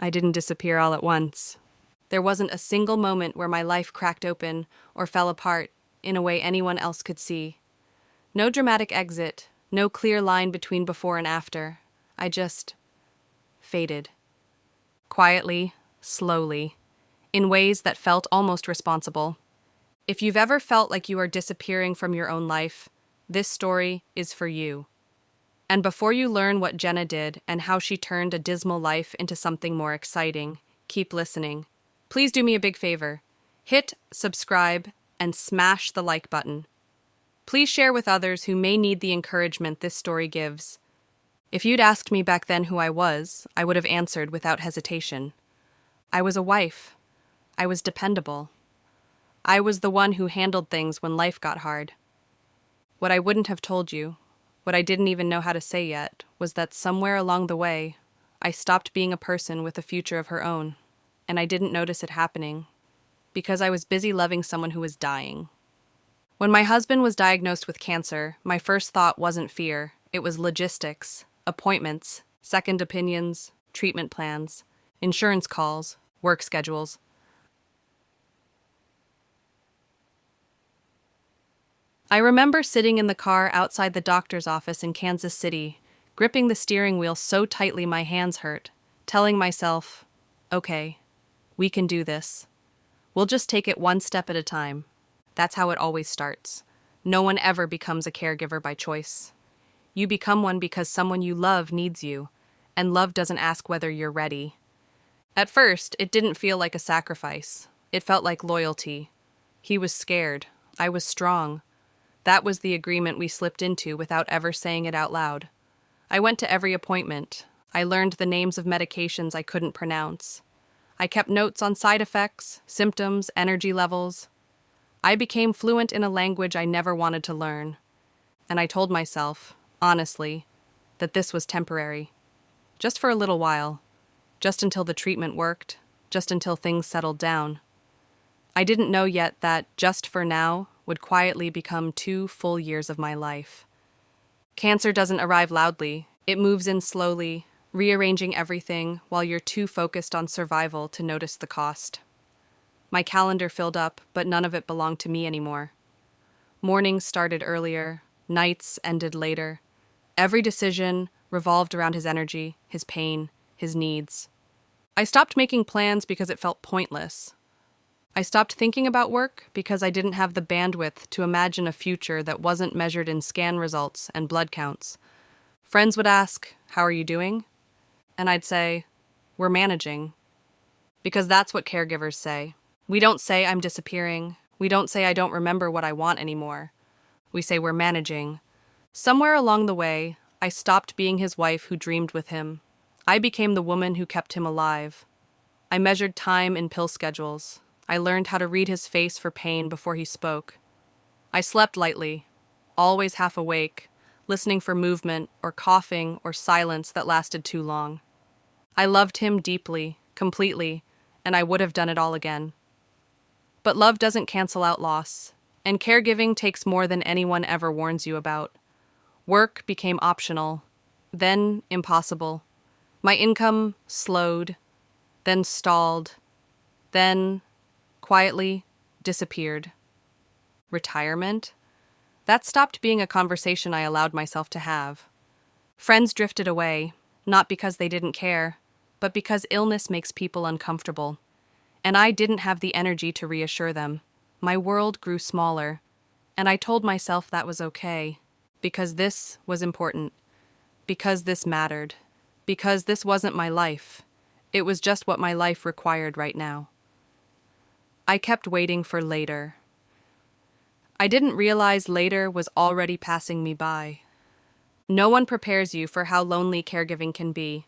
I didn't disappear all at once. There wasn't a single moment where my life cracked open or fell apart in a way anyone else could see. No dramatic exit, no clear line between before and after. I just faded. Quietly, slowly, in ways that felt almost responsible. If you've ever felt like you are disappearing from your own life, this story is for you. And before you learn what Jenna did and how she turned a dismal life into something more exciting, keep listening. Please do me a big favor. Hit subscribe and smash the like button. Please share with others who may need the encouragement this story gives. If you'd asked me back then who I would have answered without hesitation. I was a wife. I was dependable. I was the one who handled things when life got hard. What I wouldn't have told you, what I didn't even know how to say yet, was that somewhere along the way, I stopped being a person with a future of her own, and I didn't notice it happening, because I was busy loving someone who was dying. When my husband was diagnosed with cancer, my first thought wasn't fear, it was logistics, appointments, second opinions, treatment plans, insurance calls, work schedules. I remember sitting in the car outside the doctor's office in Kansas City, gripping the steering wheel so tightly my hands hurt, telling myself, okay, we can do this. We'll just take it one step at a time. That's how it always starts. No one ever becomes a caregiver by choice. You become one because someone you love needs you, and love doesn't ask whether you're ready. At first, it didn't feel like a sacrifice. It felt like loyalty. He was scared. I was strong. That was the agreement we slipped into without ever saying it out loud. I went to every appointment. I learned the names of medications I couldn't pronounce. I kept notes on side effects, symptoms, energy levels. I became fluent in a language I never wanted to learn. And I told myself, honestly, that this was temporary. Just for a little while. Just until the treatment worked. Just until things settled down. I didn't know yet that just for now would quietly become 2 full years of my life. Cancer doesn't arrive loudly. It moves in slowly, rearranging everything while you're too focused on survival to notice the cost. My calendar filled up, but none of it belonged to me anymore. Mornings started earlier, nights ended later. Every decision revolved around his energy, his pain, his needs. I stopped making plans because it felt pointless. I stopped thinking about work because I didn't have the bandwidth to imagine a future that wasn't measured in scan results and blood counts. Friends would ask, "How are you doing?" And I'd say, "We're managing." Because that's what caregivers say. We don't say I'm disappearing. We don't say I don't remember what I want anymore. We say we're managing. Somewhere along the way, I stopped being his wife who dreamed with him. I became the woman who kept him alive. I measured time in pill schedules. I learned how to read his face for pain before he spoke. I slept lightly, always half awake, listening for movement or coughing or silence that lasted too long. I loved him deeply, completely, and I would have done it all again. But love doesn't cancel out loss, and caregiving takes more than anyone ever warns you about. Work became optional, then impossible. My income slowed, then stalled, then quietly disappeared. Retirement? That stopped being a conversation I allowed myself to have. Friends drifted away, not because they didn't care, but because illness makes people uncomfortable. And I didn't have the energy to reassure them. My world grew smaller, and I told myself that was okay, because this was important, because this mattered, because this wasn't my life. It was just what my life required right now. I kept waiting for later. I didn't realize later was already passing me by. No one prepares you for how lonely caregiving can be.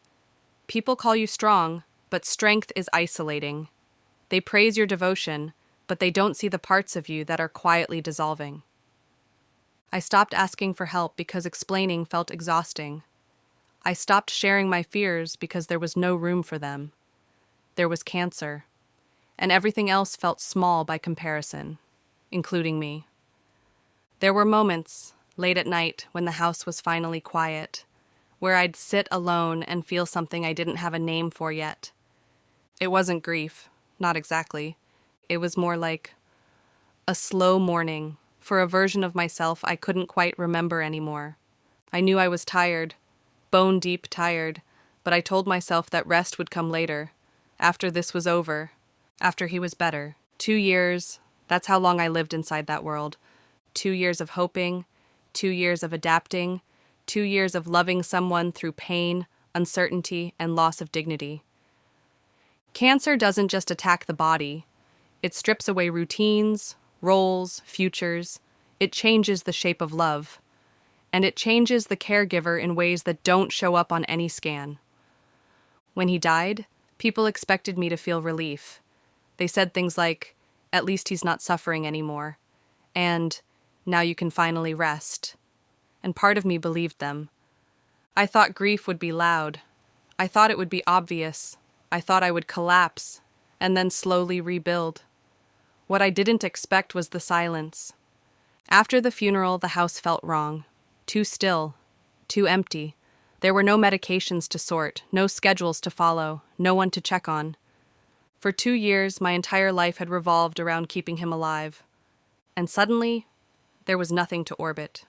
People call you strong, but strength is isolating. They praise your devotion, but they don't see the parts of you that are quietly dissolving. I stopped asking for help because explaining felt exhausting. I stopped sharing my fears because there was no room for them. There was cancer, and everything else felt small by comparison, including me. There were moments, late at night when the house was finally quiet, where I'd sit alone and feel something I didn't have a name for yet. It wasn't grief, not exactly. It was more like a slow mourning for a version of myself I couldn't quite remember anymore. I knew I was tired, bone deep tired, but I told myself that rest would come later, after this was over, after he was better. 2 years, that's how long I lived inside that world. 2 years of hoping, 2 years of adapting, 2 years of loving someone through pain, uncertainty, and loss of dignity. Cancer doesn't just attack the body, it strips away routines, roles, futures. It changes the shape of love. And it changes the caregiver in ways that don't show up on any scan. When he died, people expected me to feel relief. They said things like, "At least he's not suffering anymore," and "Now you can finally rest." And part of me believed them. I thought grief would be loud. I thought it would be obvious. I thought I would collapse and then slowly rebuild. What I didn't expect was the silence. After the funeral, the house felt wrong. Too still, too empty. There were no medications to sort, no schedules to follow, no one to check on. For 2 years, my entire life had revolved around keeping him alive. And suddenly, there was nothing to orbit.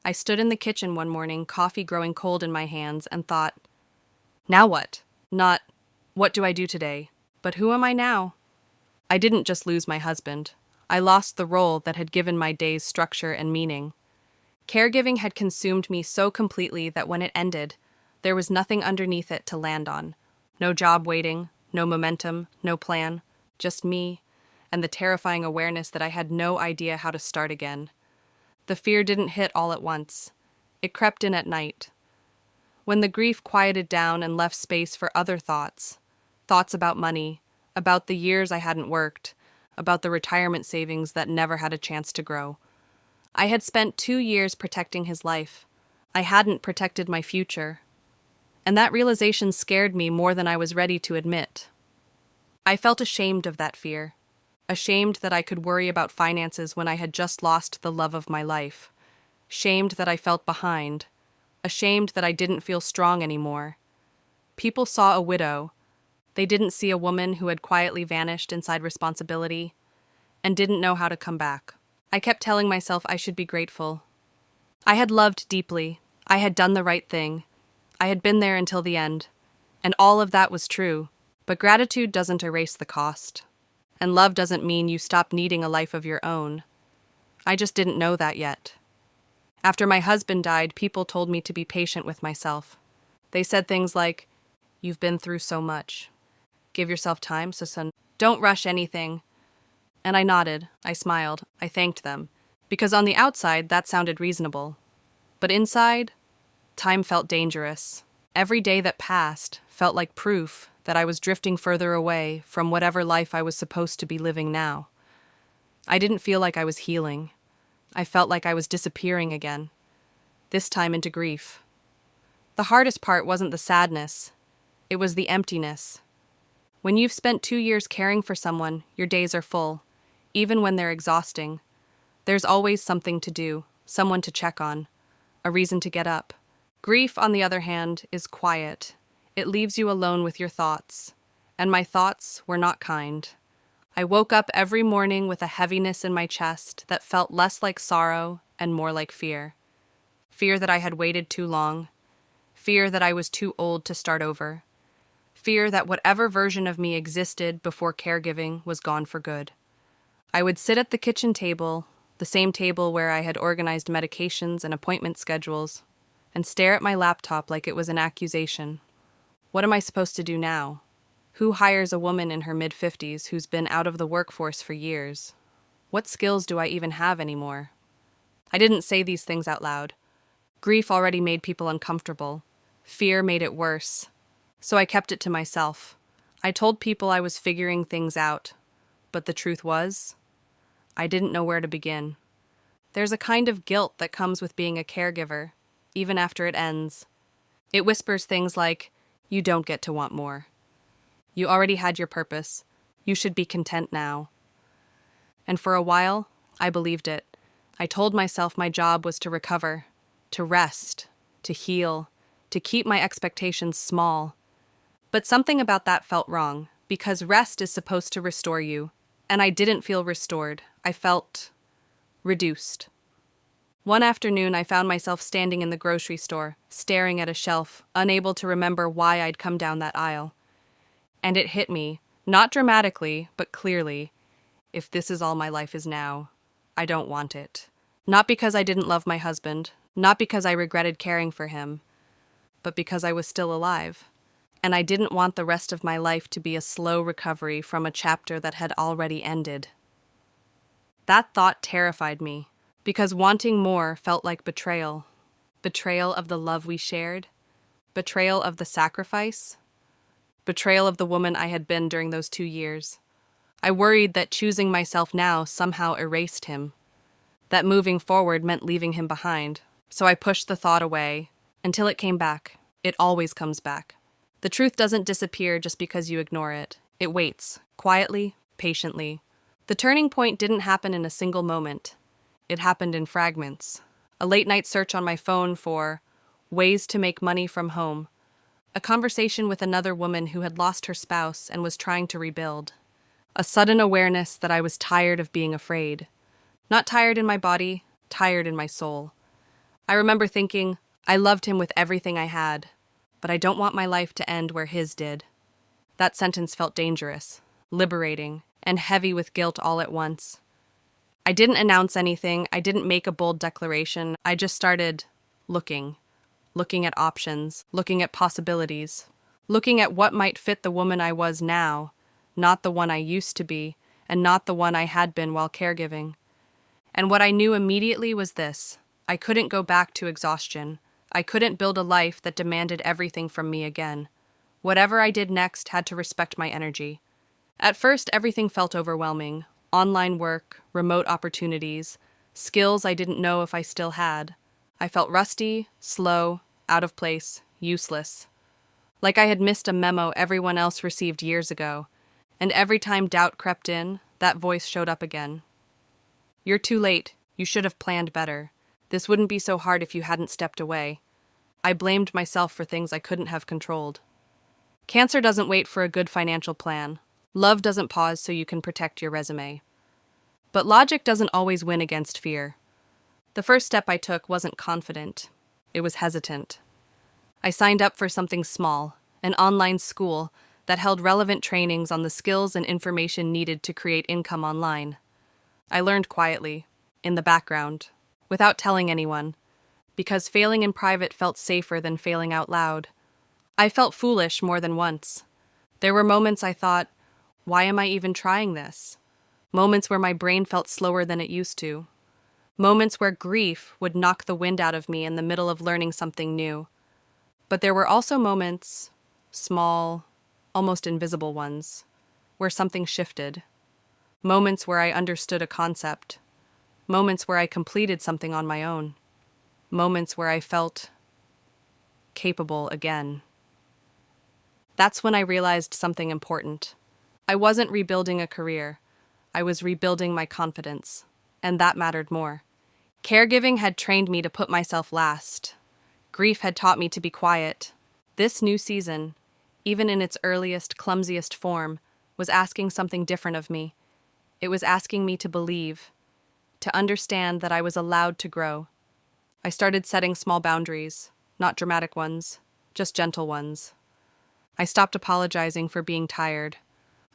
I stood in the kitchen one morning, coffee growing cold in my hands, and thought, now what? Not, what do I do today? But who am I now? I didn't just lose my husband. I lost the role that had given my days structure and meaning. Caregiving had consumed me so completely that when it ended, there was nothing underneath it to land on. No job waiting, no momentum, no plan, just me, and the terrifying awareness that I had no idea how to start again. The fear didn't hit all at once. It crept in at night. When the grief quieted down and left space for other thoughts, thoughts about money, about the years I hadn't worked, about the retirement savings that never had a chance to grow. I had spent 2 years protecting his life. I hadn't protected my future. And that realization scared me more than I was ready to admit. I felt ashamed of that fear. Ashamed that I could worry about finances when I had just lost the love of my life. Shamed that I felt behind. Ashamed that I didn't feel strong anymore. People saw a widow. They didn't see a woman who had quietly vanished inside responsibility and didn't know how to come back. I kept telling myself I should be grateful. I had loved deeply. I had done the right thing. I had been there until the end. And all of that was true. But gratitude doesn't erase the cost. And love doesn't mean you stop needing a life of your own. I just didn't know that yet. After my husband died, people told me to be patient with myself. They said things like, "You've been through so much. Give yourself time, Susan. Don't rush anything." And I nodded, I smiled, I thanked them, because on the outside that sounded reasonable. But inside, time felt dangerous. Every day that passed felt like proof that I was drifting further away from whatever life I was supposed to be living now. I didn't feel like I was healing. I felt like I was disappearing again, this time into grief. The hardest part wasn't the sadness, it was the emptiness. When you've spent 2 years caring for someone, your days are full, even when they're exhausting. There's always something to do, someone to check on, a reason to get up. Grief, on the other hand, is quiet. It leaves you alone with your thoughts. And my thoughts were not kind. I woke up every morning with a heaviness in my chest that felt less like sorrow and more like fear. Fear that I had waited too long. Fear that I was too old to start over. Fear that whatever version of me existed before caregiving was gone for good. I would sit at the kitchen table, the same table where I had organized medications and appointment schedules, and stare at my laptop like it was an accusation. What am I supposed to do now? Who hires a woman in her mid-50s who's been out of the workforce for years? What skills do I even have anymore? I didn't say these things out loud. Grief already made people uncomfortable. Fear made it worse. So I kept it to myself. I told people I was figuring things out. But the truth was, I didn't know where to begin. There's a kind of guilt that comes with being a caregiver, even after it ends. It whispers things like, you don't get to want more. You already had your purpose. You should be content now. And for a while, I believed it. I told myself my job was to recover, to rest, to heal, to keep my expectations small. But something about that felt wrong, because rest is supposed to restore you, and I didn't feel restored. I felt reduced. One afternoon, I found myself standing in the grocery store, staring at a shelf, unable to remember why I'd come down that aisle. And it hit me, not dramatically, but clearly. If this is all my life is now, I don't want it. Not because I didn't love my husband, not because I regretted caring for him, but because I was still alive. And I didn't want the rest of my life to be a slow recovery from a chapter that had already ended. That thought terrified me, because wanting more felt like betrayal. Betrayal of the love we shared, betrayal of the sacrifice, betrayal of the woman I had been during those 2 years. I worried that choosing myself now somehow erased him, that moving forward meant leaving him behind, so I pushed the thought away until it came back. It always comes back. The truth doesn't disappear just because you ignore it. It waits, quietly, patiently. The turning point didn't happen in a single moment. It happened in fragments. A late-night search on my phone for ways to make money from home. A conversation with another woman who had lost her spouse and was trying to rebuild. A sudden awareness that I was tired of being afraid. Not tired in my body, tired in my soul. I remember thinking, I loved him with everything I had, but I don't want my life to end where his did. That sentence felt dangerous, liberating, and heavy with guilt all at once. I didn't announce anything, I didn't make a bold declaration, I just started looking at options, looking at possibilities, looking at what might fit the woman I was now, not the one I used to be, and not the one I had been while caregiving. And what I knew immediately was this: I couldn't go back to exhaustion. I couldn't build a life that demanded everything from me again. Whatever I did next had to respect my energy. At first, everything felt overwhelming. Online work, remote opportunities, skills I didn't know if I still had. I felt rusty, slow, out of place, useless. Like I had missed a memo everyone else received years ago, and every time doubt crept in, that voice showed up again. You're too late. You should have planned better. This wouldn't be so hard if you hadn't stepped away. I blamed myself for things I couldn't have controlled. Cancer doesn't wait for a good financial plan. Love doesn't pause so you can protect your resume. But logic doesn't always win against fear. The first step I took wasn't confident. It was hesitant. I signed up for something small, an online school that held relevant trainings on the skills and information needed to create income online. I learned quietly, in the background, without telling anyone, because failing in private felt safer than failing out loud. I felt foolish more than once. There were moments I thought, why am I even trying this? Moments where my brain felt slower than it used to. Moments where grief would knock the wind out of me in the middle of learning something new. But there were also moments, small, almost invisible ones, where something shifted. Moments where I understood a concept. Moments where I completed something on my own. Moments where I felt capable again. That's when I realized something important. I wasn't rebuilding a career. I was rebuilding my confidence, and that mattered more. Caregiving had trained me to put myself last. Grief had taught me to be quiet. This new season, even in its earliest, clumsiest form, was asking something different of me. It was asking me to believe, to understand that I was allowed to grow. I started setting small boundaries, not dramatic ones, just gentle ones. I stopped apologizing for being tired.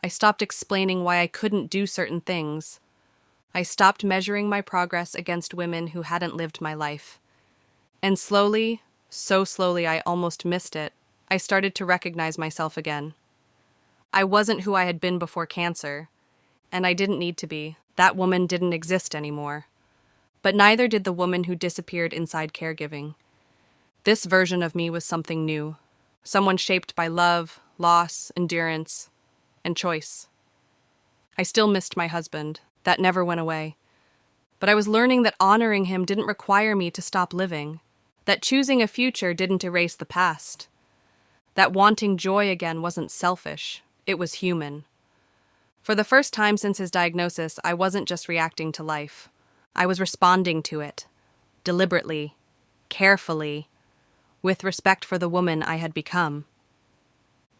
I stopped explaining why I couldn't do certain things. I stopped measuring my progress against women who hadn't lived my life. And slowly, so slowly I almost missed it, I started to recognize myself again. I wasn't who I had been before cancer, and I didn't need to be. That woman didn't exist anymore. But neither did the woman who disappeared inside caregiving. This version of me was something new, someone shaped by love, loss, endurance, and choice. I still missed my husband. That never went away. But I was learning that honoring him didn't require me to stop living, that choosing a future didn't erase the past, that wanting joy again wasn't selfish, it was human. For the first time since his diagnosis, I wasn't just reacting to life. I was responding to it, deliberately, carefully, with respect for the woman I had become.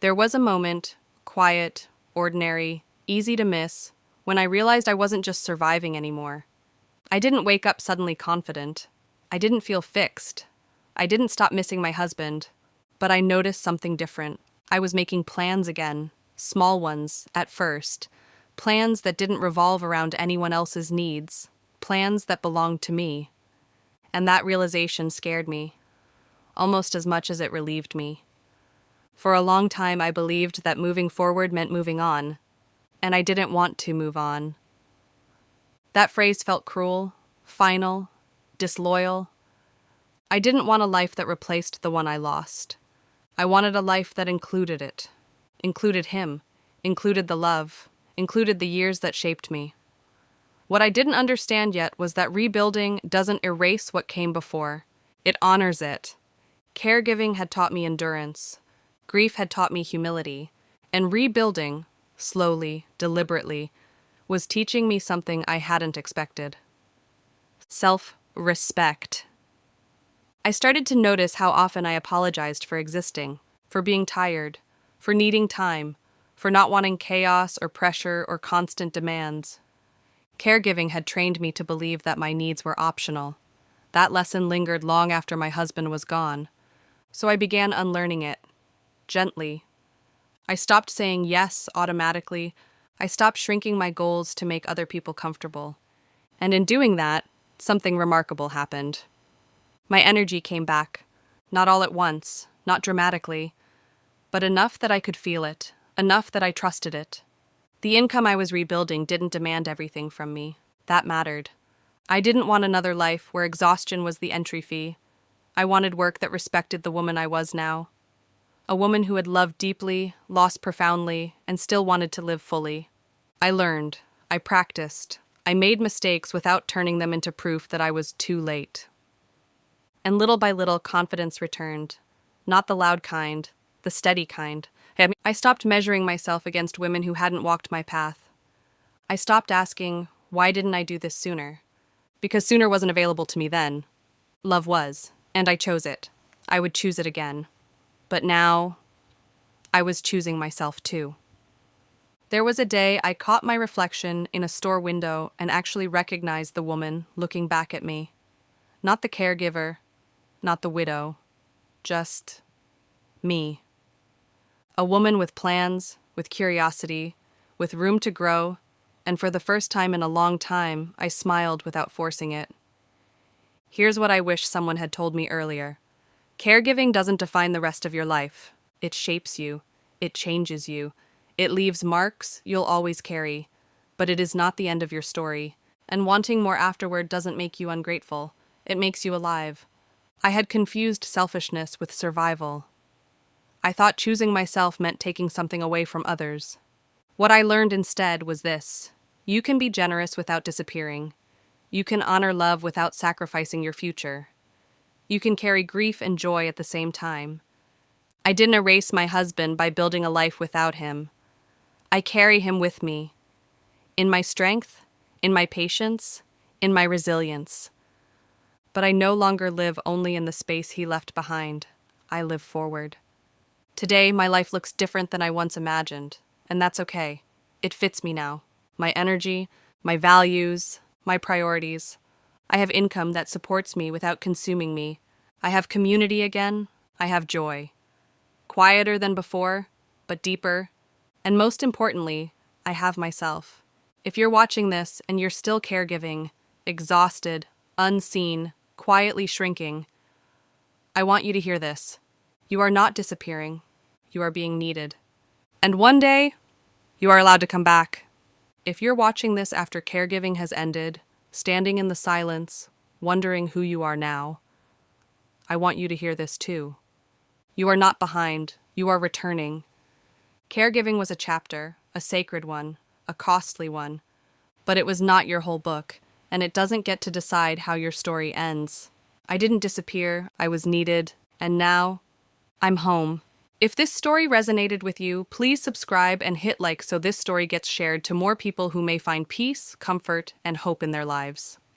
There was a moment, quiet, ordinary, easy to miss, when I realized I wasn't just surviving anymore. I didn't wake up suddenly confident. I didn't feel fixed. I didn't stop missing my husband. But I noticed something different. I was making plans again, small ones, at first. Plans that didn't revolve around anyone else's needs. Plans that belonged to me. And that realization scared me, almost as much as it relieved me. For a long time, I believed that moving forward meant moving on, and I didn't want to move on. That phrase felt cruel, final, disloyal. I didn't want a life that replaced the one I lost. I wanted a life that included it, included him, included the love, included the years that shaped me. What I didn't understand yet was that rebuilding doesn't erase what came before. It honors it. Caregiving had taught me endurance. Grief had taught me humility. And rebuilding, slowly, deliberately, was teaching me something I hadn't expected. Self-respect. I started to notice how often I apologized for existing, for being tired, for needing time, for not wanting chaos or pressure or constant demands. Caregiving had trained me to believe that my needs were optional. That lesson lingered long after my husband was gone. So I began unlearning it, gently. I stopped saying yes automatically. I stopped shrinking my goals to make other people comfortable. And in doing that, something remarkable happened. My energy came back, not all at once, not dramatically, but enough that I could feel it, enough that I trusted it. The income I was rebuilding didn't demand everything from me. That mattered. I didn't want another life where exhaustion was the entry fee. I wanted work that respected the woman I was now. A woman who had loved deeply, lost profoundly, and still wanted to live fully. I learned. I practiced. I made mistakes without turning them into proof that I was too late. And little by little, confidence returned. Not the loud kind, the steady kind. I stopped measuring myself against women who hadn't walked my path. I stopped asking, why didn't I do this sooner? Because sooner wasn't available to me then. Love was, and I chose it. I would choose it again. But now, I was choosing myself too. There was a day I caught my reflection in a store window and actually recognized the woman looking back at me. Not the caregiver, not the widow, just me. A woman with plans, with curiosity, with room to grow, and for the first time in a long time, I smiled without forcing it. Here's what I wish someone had told me earlier. Caregiving doesn't define the rest of your life. It shapes you. It changes you. It leaves marks you'll always carry. But it is not the end of your story. And wanting more afterward doesn't make you ungrateful. It makes you alive. I had confused selfishness with survival. I thought choosing myself meant taking something away from others. What I learned instead was this. You can be generous without disappearing. You can honor love without sacrificing your future. You can carry grief and joy at the same time. I didn't erase my husband by building a life without him. I carry him with me. In my strength, in my patience, in my resilience. But I no longer live only in the space he left behind. I live forward. Today, my life looks different than I once imagined, and that's okay. It fits me now. My energy, my values, my priorities. I have income that supports me without consuming me. I have community again. I have joy. Quieter than before, but deeper. And most importantly, I have myself. If you're watching this and you're still caregiving, exhausted, unseen, quietly shrinking, I want you to hear this. You are not disappearing. You are being needed. And one day, you are allowed to come back. If you're watching this after caregiving has ended, standing in the silence, wondering who you are now, I want you to hear this too. You are not behind. You are returning. Caregiving was a chapter, a sacred one, a costly one, but it was not your whole book, and it doesn't get to decide how your story ends. I didn't disappear. I was needed, and now, I'm home. If this story resonated with you, please subscribe and hit like so this story gets shared to more people who may find peace, comfort, and hope in their lives.